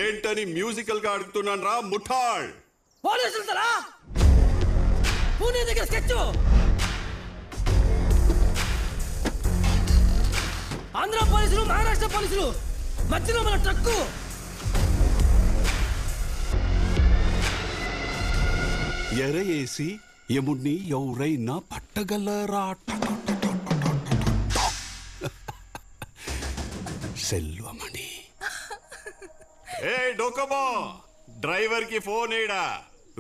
ఏంటని మ్యూజికల్ గా అడుగుతున్నాను రా ముఠాళ్. పోలీసులు తలా పూణే దగ్గర స్కెచ్, ఆంధ్ర పోలీసులు మహారాష్ట్ర పోలీసులు మధ్యలో మన ట్రక్కు. ఎరయేసి యముణ్ణి ఎవరైనా పట్టగలరా? సెల్వమణి. ఏ డోకమో, డ్రైవర్ కి ఫోన్ ఏడా,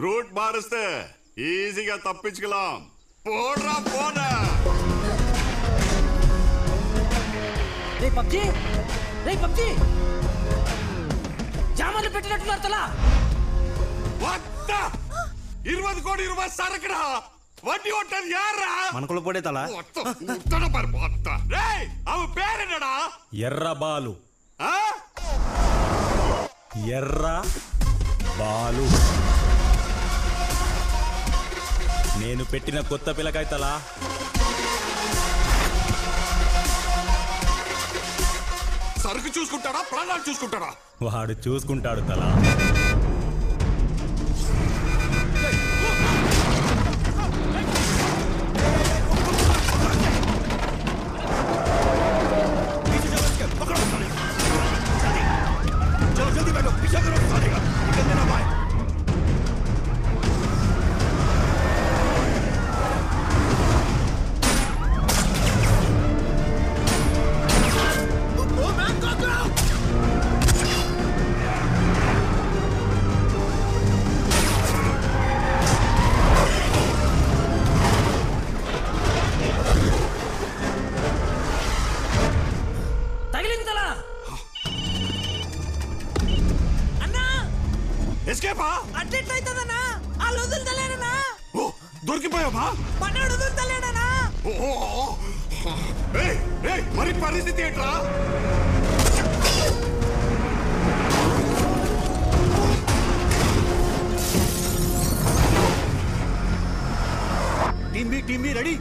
రూట్ మారుస్తే ఈజీగా తప్పించుకోలాం. పోడ్రా పోనా. రే పబ్జీ, రే పబ్జీ, జామాలు పెట్టినట్టున్నారు తలా. 20 కోటి రూపాయలు సరకడా వడ్డీ ఉంటుంది యారా మనకుల పొడే తల అవి పేరేనడా? ఎర్ర బాలు. ఎర్ర బాలు నేను పెట్టిన కొత్త పిల్లకాయ తల. సరుకు చూసుకుంటాడా ప్రాణాలు చూసుకుంటాడా? వాడు చూసుకుంటాడు తల. దొరికిపోయావా? మరి పరిస్థితి ఏంట్రా? Team be ready.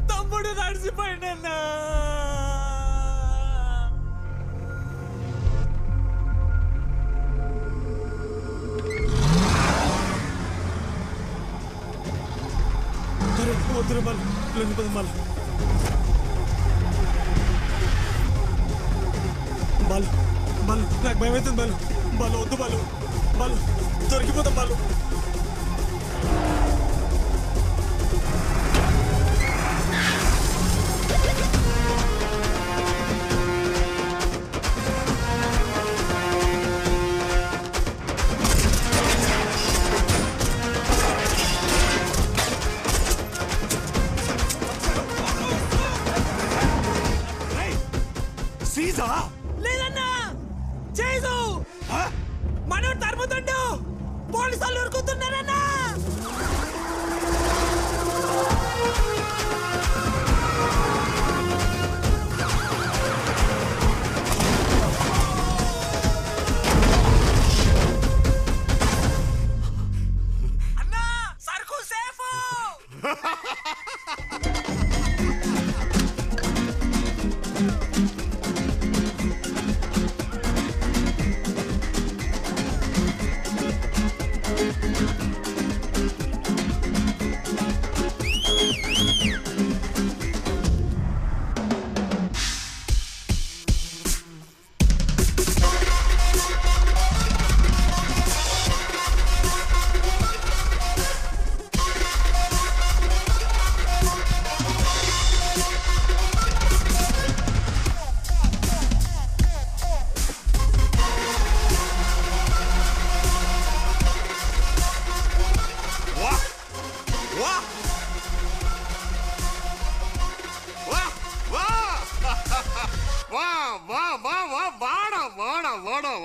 తమ్ముడు నడిచిపోయిందన్నా. వద్దురు బాలు, లొంగిపోదు బాలు. బాలు బాలు నాకు భయం అవుతుంది బాలు. బాలు వద్దు బాలు. బాలు దొరికిపోతాం బాలు. లేదన్నా, చేసు మనోడు తరుముతుండు. పోలీసు వాళ్ళు ఉరుకుతున్నారన్నా. అన్నా సరుకు సేఫ్.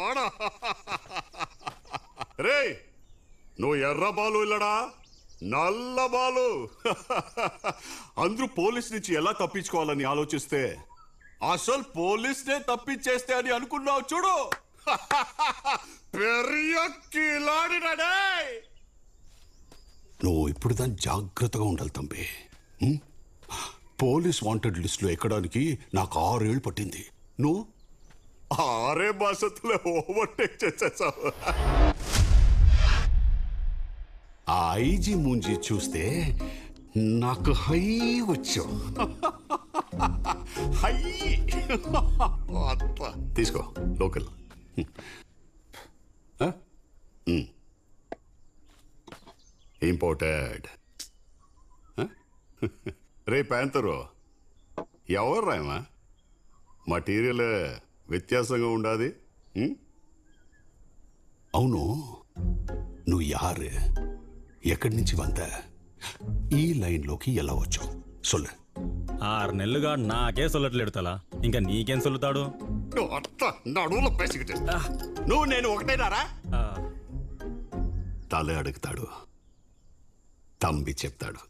వాడా రే నువ్వు ఎర్ర బాలు ఇల్లడా నల్ల బాలు అందరూ పోలీస్ నుంచి ఎలా తప్పించుకోవాలని ఆలోచిస్తే అసలు పోలీస్నే తప్పించేస్తే అని అనుకున్నావు చూడు పెరియ కిలాడినాడే నువ్వు ఇప్పుడు దాన్ని జాగ్రత్తగా ఉండాలి తంబి పోలీస్ వాంటెడ్ లిస్టులో ఎక్కడానికి నాకు 6 ఏళ్ళు పట్టింది నువ్వు 6 భాషలో ఓవర్టేక్ చేసేసావు ఆ ఐజీ మూంజీ చూస్తే నాకు హై వచ్చావు హై తీసుకో లోకల్ ఇంపోర్టెడ్ రే ప్యాంతరు ఎవరు రాయమా మటీరియల్ వ్యత్యాసంగా ఉండాది అవును నువ్వు యారు ఎక్కడి నుంచి వంద ఈ లైన్లోకి ఎలా వచ్చావు సొల్లు 6 నెలలుగా నాకే సొల్లట్లేడు తలా ఇంకా నీకేం సొల్లుతాడు నడువులో పేసికిటే నువ్వు నేను ఒకటేనారా తలే అడుగుతాడు తంబి చెప్తాడు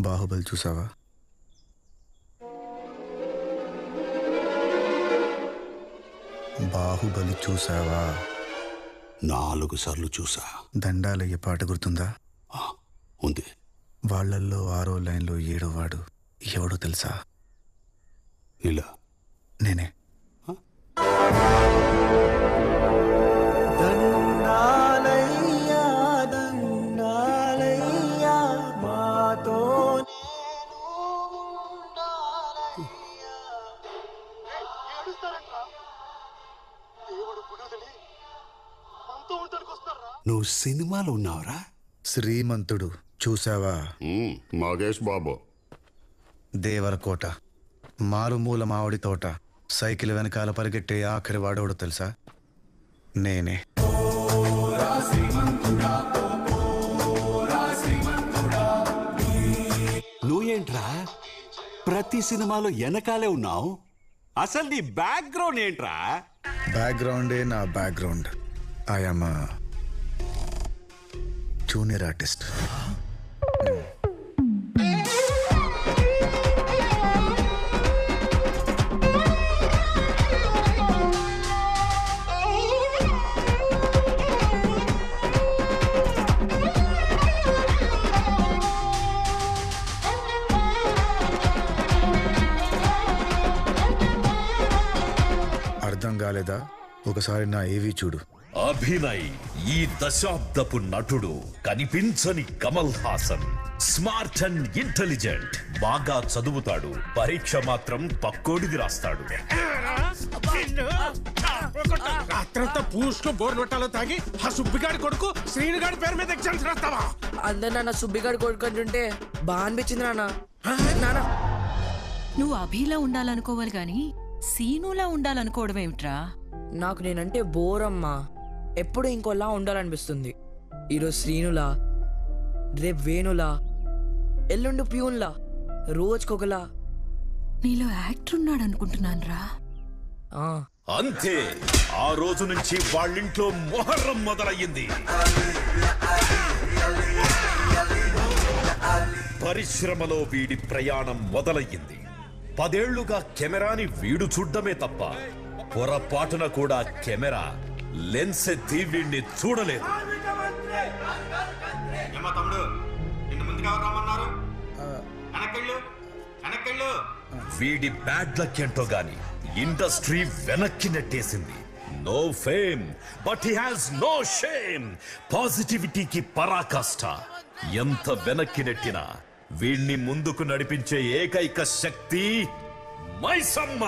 బాహుబలి చూసావా బాహుబలి చూసావా 4 సార్లు చూసా దండాలయ్య పాట గుర్తుందా ఉంది వాళ్ళల్లో 6వ లైన్లో 7వ వాడు ఎవడో తెలుసా ఇలా నేనే నువ్వు సినిమాలో ఉన్నావురా శ్రీమంతుడు చూసావా మగేష్ బాబు దేవరకోట మారుమూల మామిడి తోట సైకిల్ వెనకాల పరిగెట్టే ఆఖరి వాడోడు తెలుసా నేనే నువ్వేంట్రా ప్రతి సినిమాలో వెనకాలే ఉన్నావు అసలు నీ బ్యాక్గ్రౌండ్ ఏంట్రా బ్యాక్గ్రౌండే నా బ్యాక్గ్రౌండ్ ఐఎమ్ జూనియర్ ఆర్టిస్ట్ అర్థం కాలేదా ఒకసారి నా ఏవి చూడు అభినయ్ ఈ దశాబ్దపు నటుడు కనిపించని Kamal Haasan smart and intelligent బాగా చదువుతాడు పరీక్ష మాత్రం పక్కోడిది రాస్తాడు రాత్రంతా పూసులో బోర్ నొట్టాలో తాగి ఆ సుబ్బిగాడి కొడుకు శ్రీనుగాడి పేరు మీద ఎగ్జామ్స్ రాస్తావా అందరు నాన్న సుబ్బిగాడు కొడుకుంటుంటే బాగా అనిపించింది నాన్న నువ్వు అభిలా ఉండాలనుకోవాలి గాని సీనులా ఉండాలనుకోవడం ఏమిట్రా నాకు నేనంటే బోరమ్మా ఎప్పుడు ఇంకోలా ఉండాలనిపిస్తుంది ఈరోజు శ్రీనులా రేపు వేణులా ఎల్లుండి ప్యూన్లా రోజుకొకలా నీలో యాక్టర్ ఉన్నాడు అనుకుంటున్నాను రా అంతే ఆ రోజు నుంచి వాళ్ళింట్లో మొహర్రం మొదలయ్యింది పరిశ్రమలో వీడి ప్రయాణం మొదలయ్యింది 10 ఏళ్లుగా కెమెరాని వీడు చూడ్డమే తప్ప పొరపాటున కూడా కెమెరా లెన్స్ ఎత్తి వీడిని చూడలేదు వీడి బ్యాడ్ లక్ ఏంటో గాని ఇండస్ట్రీ వెనక్కి నెట్టేసింది no fame but he has no shame పాజిటివిటీకి పరాకాష్ట ఎంత వెనక్కి నెట్టినా వీణ్ణి ముందుకు నడిపించే ఏకైక శక్తి Maisamma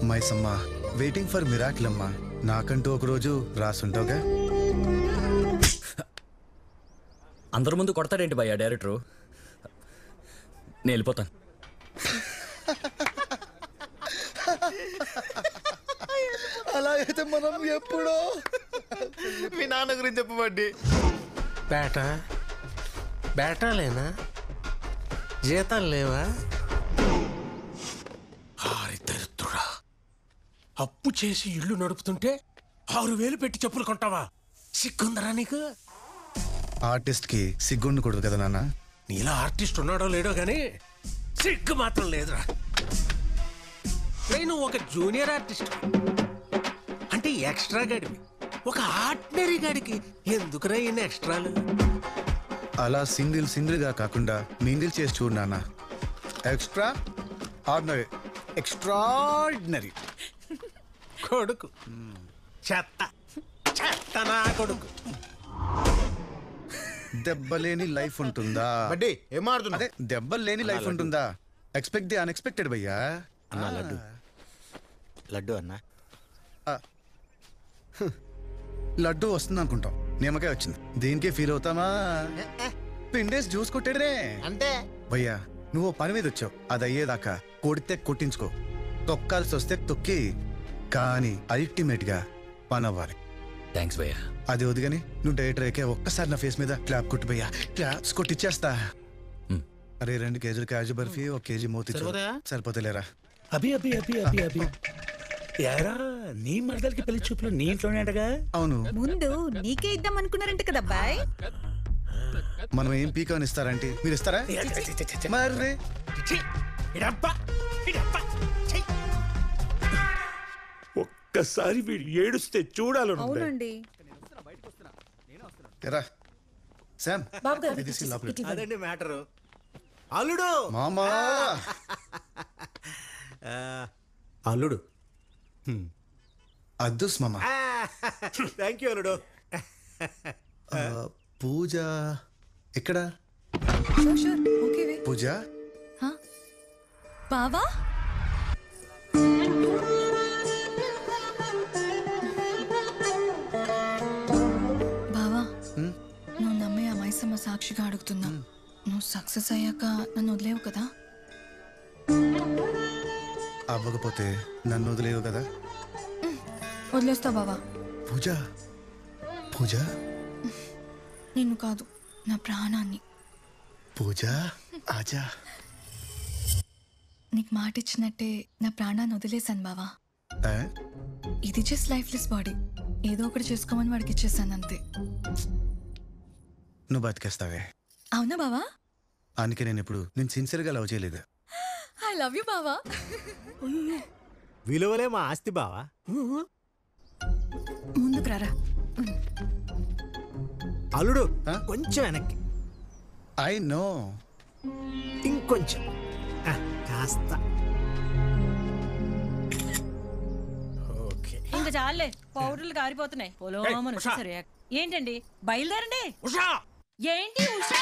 Maisamma waiting for miracle అమ్మా నాకంటూ ఒక రోజు రాసుంటావుగా అందరి ముందు కొడతాడేంటి భయ్యా డైరెక్టరు నేను వెళ్ళిపోతాను అలా అయితే మనం ఎప్పుడో మీ నాన్న గురించి చెప్పబడ్డి. బేటాలేనా? జీతాలు లేవా? దరిద్రుడా, అప్పు చేసి ఇల్లు నడుపుతుంటే 6,000 పెట్టి చెప్పులు కొంటావా? సిగ్గుందరా నీకు? ఆర్టిస్ట్ కి సిగ్గు ఉండకూడదు కదా నాన్న. నీలా ఆర్టిస్ట్ ఉన్నాడో లేడో గానీ సిగ్గు మాత్రం లేదురా. నువ్వు ఒక జూనియర్ ఆర్టిస్ట్ అంటే ఎక్స్ట్రా గడివి. ఒక ఆర్డినరీ గడికి ఎందుకురా ఇన్ని ఎక్స్ట్రాలు? అలా సింగిల్ గా కాకుండా మింగిల్ చేసి చూడు నాన్న. Extra ordinary, extraordinary. కొడుకు చెత్త చెత్త నా కొడుకు. దెబ్బలేని లైఫ్ ఉంటుందా? బడ్డీ ఏం మాడుతున్నా? అదే దెబ్బలు లేని లైఫ్ ఉంటుందా? ఎక్స్పెక్ట్ ది అన్ఎక్స్పెక్టెడ్ భయ్యా. అన్నా లడ్డు అన్నా. లడ్డు వస్తుంది అనుకుంటాం, నిమ్మకాయ వచ్చింది. దీనికే ఫీల్ అవుతామా? పిండేసి జ్యూస్ కొట్టాడరే అంటే భయ్యా. నువ్వు పని మీద వచ్చావు, అది అయ్యేదాకా కొడితే కొట్టించుకో, తొక్కాల్సి వస్తే తొక్కి, కానీ అల్టిమేట్ గా పని అవ్వాలి. థ్యాంక్స్ భయ్యా. అది వదిగాని నువ్వు డైరెక్టర్ అయితే ఒక్కసారి నా ఫేస్ మీద క్లాప్ కొట్టు భయ్యా. క్లాప్స్ కొట్టిచ్చేస్తా. అరే 2 కేజీలు కాజు బర్ఫీ, 1 కేజీ మోతి సరిపోతలేరా? అభి అభి అభి అభి అభి యారా, నీ మరదలకి పెళ్లి చూపులు నీ ఇంట్లోనే అడగా? అవును, ముందు నీకే ఇద్దాం అనుకున్నారంట కదా అబ్బాయి. మనం ఏం పీకాన్ ఇస్తారంటే మీరు ఇస్తారా? మరి ఒక్కసారి వీడు ఏడుస్తే చూడాలను. అవునండి. రా శామ్, ఇది తీసి లోపల పెట్టు. అదండి మ్యాటరు. అల్లుడు మామా అల్లుడు. అద్దుస్ మామ. థ్యాంక్ యూ అల్లుడు. పూజ ఎక్కడ? పూజ బావా, బావా నువ్వు నమ్మే ఆ మైసమ్మ సాక్షిగా అడుగుతున్నా, నువ్వు సక్సెస్ అయ్యాక నన్ను వదిలేవు కదా? అవ్వకపోతే నన్ను వదిలేవు కదా? వదిలేస్తా బావా. పూజ పూజ నిన్ను కాదు, నా ప్రాణాన్ని. పూజ ఆజా. నీకు మాట ఇచ్చినట్టే నా ప్రాణాన్ని వదిలేశాను బావా. ఇది జస్ట్ లైఫ్లెస్ బాడీ, ఏదో ఒకటి చేసుకోమని వాడికి ఇచ్చేసాను అంతే. నువ్వు బతికేస్తావే. అవునా బావా? అందుకే నేను ఇప్పుడు నేను సిన్సియర్గా లవ్ చేయలేదు. ఐ లవ్ యూ బావా. విలువలే మా ఆస్తి బావా. ముందుకు రారా. అల్లుడు కొంచెం వెనక్కి. I know. ఇంకొంచెం కాస్త. ఇంకా చాలే, పౌడర్లు కారిపోతున్నాయి. సరే ఏంటండి, బయలుదేరండి. ఏంటి ఉషా?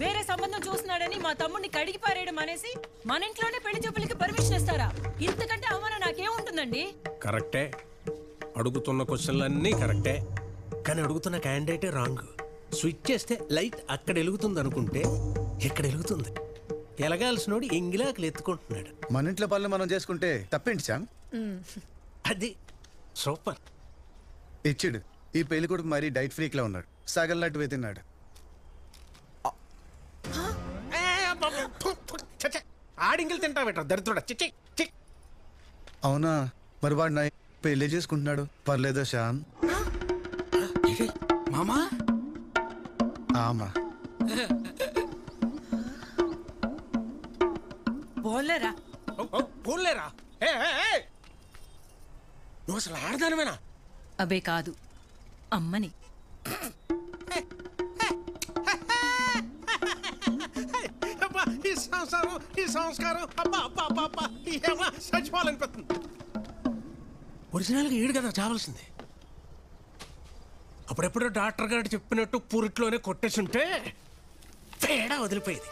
వేరే సంబంధం చూస్తున్నాడని మా తమ్ముడిని కడిగి పారేయడం అనేసి మన ఇంట్లోనే పెళ్లి చూపులకి పర్మిషన్ ఇస్తారా? ఇంతకంటే అవమానం నాకేముంటుందండి? కరెక్టే, అడుగుతున్న క్వశ్చన్లన్నీ కరెక్టే, కానీ అడుగుతున్న క్యాండిడేటే రాంగ్. స్విచ్ చేస్తే లైట్ అక్కడ వెలుగుతుంది అనుకుంటే ఇక్కడ వెలుగుతుంది. ఎలగాల్సినోడు ఎంగిలాకులు ఎత్తుకుంటున్నాడు. మన ఇంట్లో పనులు మనం చేసుకుంటే తప్పేంటి శామ్? అది సూపర్. ఇచ్చాడు ఈ పెళ్లి కొడుకు మరీ డైట్ ఫ్రీక్ లా ఉన్నాడు, సగల్లట్టు వెతిన్నాడు. ఆడింగిలు తింటా పెట్ట దరిద్రుడా. అవునా? మరి వాడు నా పెళ్లి చేసుకుంటున్నాడు, పర్లేదా శ్యామ్? మామా ఆమా పోలేరా పోలేరా? నువ్వు అసలు ఆడదానివేనా? అబే కాదు, అమ్మని. ఈ సంస్కారం చచ్చిపోవాలనిపిస్తుంది. ఒరిజినల్గా ఏడు కదా చావాల్సింది. అప్పుడెప్పుడో డాక్టర్ గారు చెప్పినట్టు పూరిట్లోనే కొట్టేసుంటే తేడా వదిలిపోయేది.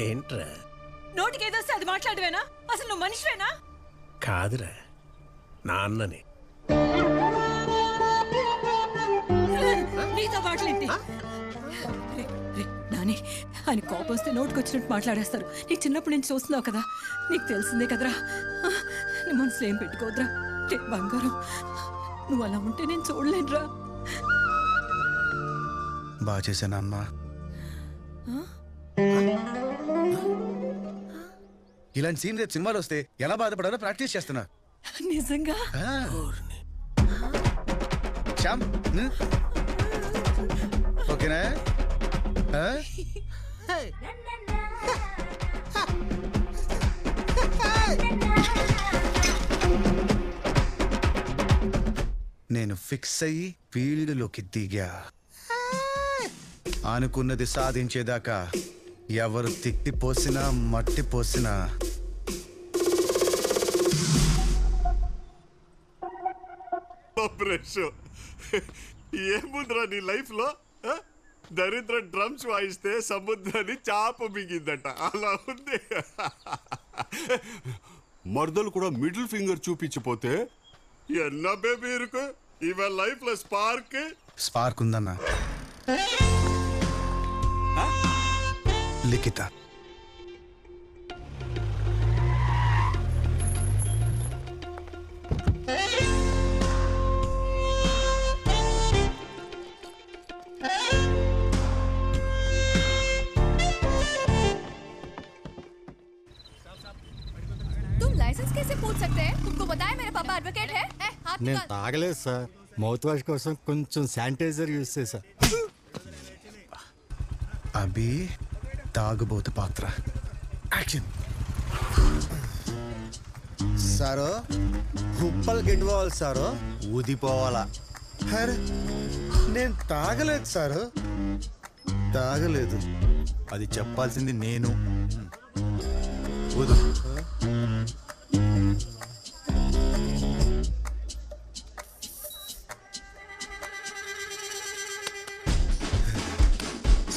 ఏంట్రా నోటికేదొస్తే అది మాట్లాడవేనా? అసలు నువ్వు మనిషివేనా? కాదురా, నాన్నని. నీ నీతో మాటలేంటి నాని ఆయన కోపం వస్తే నోటుకొచ్చినట్టు మాట్లాడేస్తారు. నీకు చిన్నప్పటి నుంచి చూస్తున్నావు కదా, నీకు తెలిసిందే కదరా. నీ మనసులో ఏం పెట్టుకోవద్దురా. బంగారం, నువ్వు అలా ఉంటే నేను చూడలేనురా. బాగా చేశాను అమ్మా. ఇలాంటి సీన్ రేపు సినిమాలు వస్తే ఎలా బాధపడాలో ప్రాక్టీస్ చేస్తున్నా. నిజంగా శ్యామ్ ఓకేనా? నేను ఫిక్స్ అయ్యి ఫీల్డ్లోకి దిగా. అనుకున్నది సాధించేదాకా ఎవరు తిట్టి పోసినా మట్టి పోసినా ఏముందిరా నీ లైఫ్ లో? దరిద్ర డ్రమ్స్ వాయిస్తే సముద్రాన్ని చాప మిగిందట, అలా ఉంది. మర్దలు కూడా మిడిల్ ఫింగర్ చూపించిపోతే ఎన్నా బేబీ ఇరుకు. ఇవ లైఫ్ లో స్పార్క్ ఉందన్నా. లిఖిత लाइसेंस कैसे पूछ सकते हैं? तुमको बताया मेरे पापा एडवोकेट है? నేను తాగలేదు సార్, మౌత్ వాష్ కోసం కొంచెం శానిటైజర్ యూజ్ చేశా. అభి తాగుబోతు పాత్ర. యాక్షన్. సారో కుప్పలు గిట్టుకోవాలి సారో, ఊదిపోవాలా. అరే నేను తాగలేదు సారు, తాగలేదు. అది చెప్పాల్సింది నేను. ఊదు.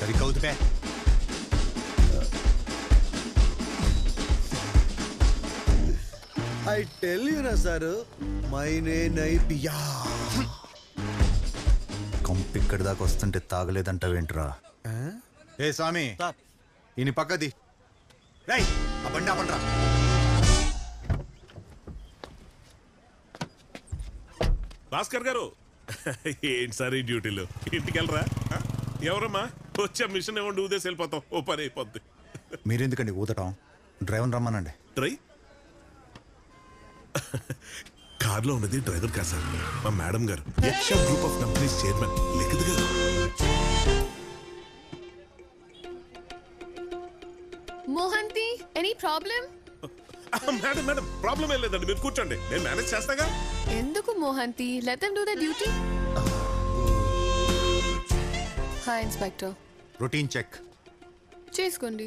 సరిగ్గా ఊదిపే. ఐ టెల్ యూ నా సారు, మైనే నై పియా. కంపు ఇక్కడి దాకా వస్తుంటే తాగలేదంటావేంట్రా? ఏ స్వామి, ఈయన పక్కది. రై ఆ బండి ఆపండ్రా. భాస్కర్ గారు, ఏంటి సార్ ఈ డ్యూటీలు? ఇంటికి వెళ్ళరా? ఎవరమ్మా వచ్చా మిషన్ ఇవ్వండి, ఊదేసి వెళ్ళిపోతాం, ఓ పని అయిపోద్ది. మీరెందుకండి ఊదటం? డ్రైవర్ రమ్మనండి. డ్రై కార్లో ఉన్నది డ్రైవర్ కాదు సార్, మా మేడం గారు, Yaksha group of companies chairman Likhit గారు. Mohanty, any problem? Madam madam problem ఏం లేదండి, మీరు కూర్చోండి, నేను మేనేజ్ చేస్తాగా. ఎందుకు Mohanty, let them do the duty. Hi inspector. Routine check చేసుకోండి.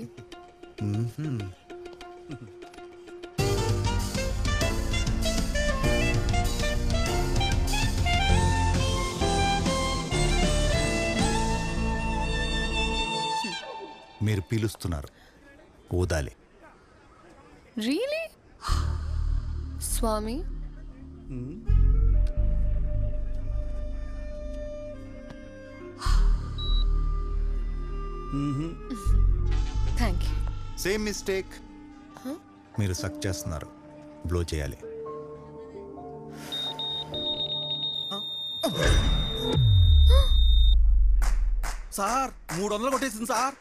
మీరు పీలుస్తున్నారు, ఊదాలి. రియలీ? స్వామి థ్యాంక్ యూ. Same mistake. మీరు సక్ చేస్తున్నారు, బ్లో చేయాలి. సార్ 300 కొట్టేసింది సార్.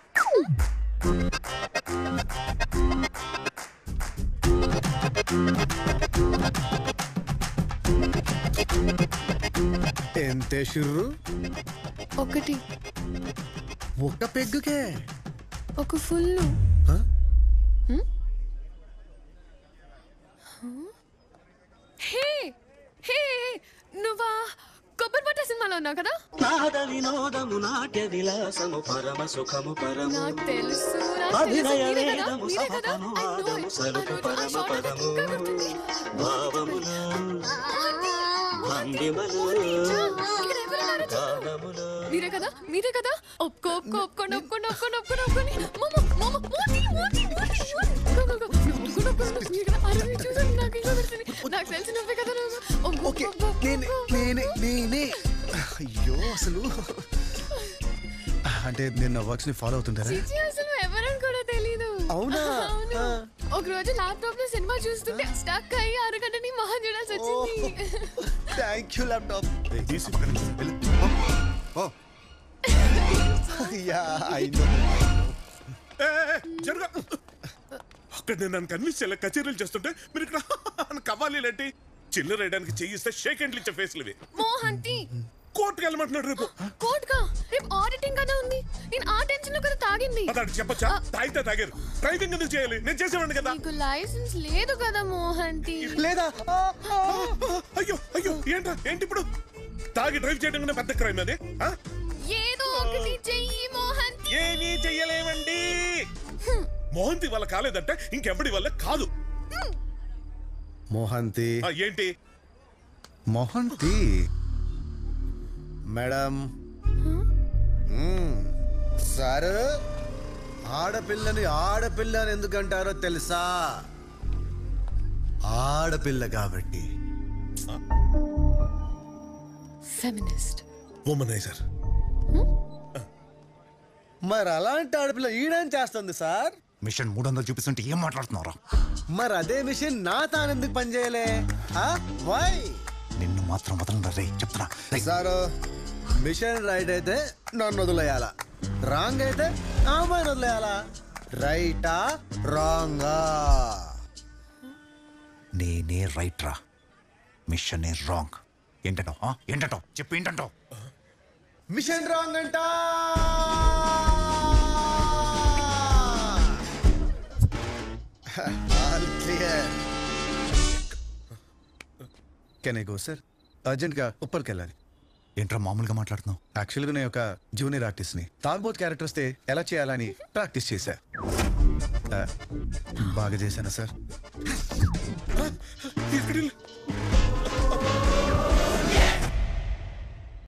ఎంతే షుర్రు? ఒకటి. ఒక్క పెగ్గుకే? ఒక ఫుల్. హే హే, నువ్వా కొబ్బరి పట్ట సినిమాలో ఉన్నావు కదా? నాకు తెలుసు, మీరే కదా మీరే కదా? ఒప్పుకో ఒప్పుకో ఒప్పుకోండి ఒప్పుకోండి ఒప్పుకోండి ఒప్పుకోండి ఒప్పుకోండి. నాకు తెలిసి నువ్వే కదా. నేనే. అసలు అంటే నేను నా వర్క్స్ ని ఫాలో అవుతుంటారా? చిచి అసలు ఎవరని కూడా తెలీదు. అవునా? అవును. ఒక రోజు ల్యాప్టాప్ లో సినిమా చూస్తుంటే స్టక్ అయ్యి అరగంటని మహా చూడాల్సి వచ్చింది. Thank you laptop. Yeah I know. జరుగా అక్కడ నేను నన్ను కన్విన్స్ చేయాలి. కచేరీలు చేస్తుంటే మీరు ఇక్కడ కవ్వాలి లేంటి చిల్లర వేయడానికి చేయిస్తే షేక్ హ్యాండ్లు ఇచ్చే ఫేస్లు ఇవి. మోహంతి కోర్టుకు వెళ్ళమంటున్నాడు రేపు. కోర్టుకా? రేపు ఆడిటింగ్ కదా ఉంది. నేను ఆ టెన్షన్ లో కదా తాగింది. అతడు చెప్పచ్చా? తాగితే తాగారు. డ్రైవింగ్ ఎందుకు చేయాలి? నేను చేసేవాడిని కదా. నీకు లైసెన్స్ లేదు కదా మోహంతి. లేదా? అయ్యో అయ్యో ఏంటా ఏంటి ఇప్పుడు? తాగి డ్రైవ్ చేయడం కన్నా పెద్ద క్రైమ్ అదే. ఏదో ఒకటి చెయ్యి మోహంతి. ఏమీ చెయ్యలేమండి. మోహంతి వల్ల కాలేదంటే ఇంకెవడి వల్ల కాదు. మోహంతి ఏంటి? మోహంతి మేడం సార్, ఆడపిల్లని ఆడపిల్ల అని ఎందుకంటారో తెలుసా? ఆడపిల్ల కాబట్టి. ఫెమినిస్ట్, వుమనైజర్. మరి అలాంటి ఆడపిల్ల ఈడేం చేస్తుంది సార్? మిషన్ 300 చూపిస్తుంటే ఏం మాట్లాడుతున్నారా? మరి అదే మిషన్ నా తానెందుకు పనిచేయలే? వై? నిన్ను మాత్రం వదలరా రే, చెప్తున్నా సారు. మిషన్ రైట్ అయితే నన్ను వదిలేయాలా, రాంగ్ అయితే అమ్మాయిని వదిలేయాలా? రైటా రాంగా? నేనే రైట్ రా, మిషన్ ఏ రాంగ్. ఏంటంటావు? ఏంటంటావు చెప్పు, ఏంటంటావు? మిషన్ రాంగ్ అంట. Can I go sir? అర్జెంట్గా ఉప్పర్కి వెళ్ళాలి. ఏంట్రా మామూలుగా మాట్లాడుతున్నావు? యాక్చువల్గా నేను ఒక జూనియర్ ఆర్టిస్ట్ని. తాగ్బోత్ క్యారెక్టర్ వస్తే ఎలా చేయాలని ప్రాక్టీస్ చేశా. బాగా చేశానా సార్?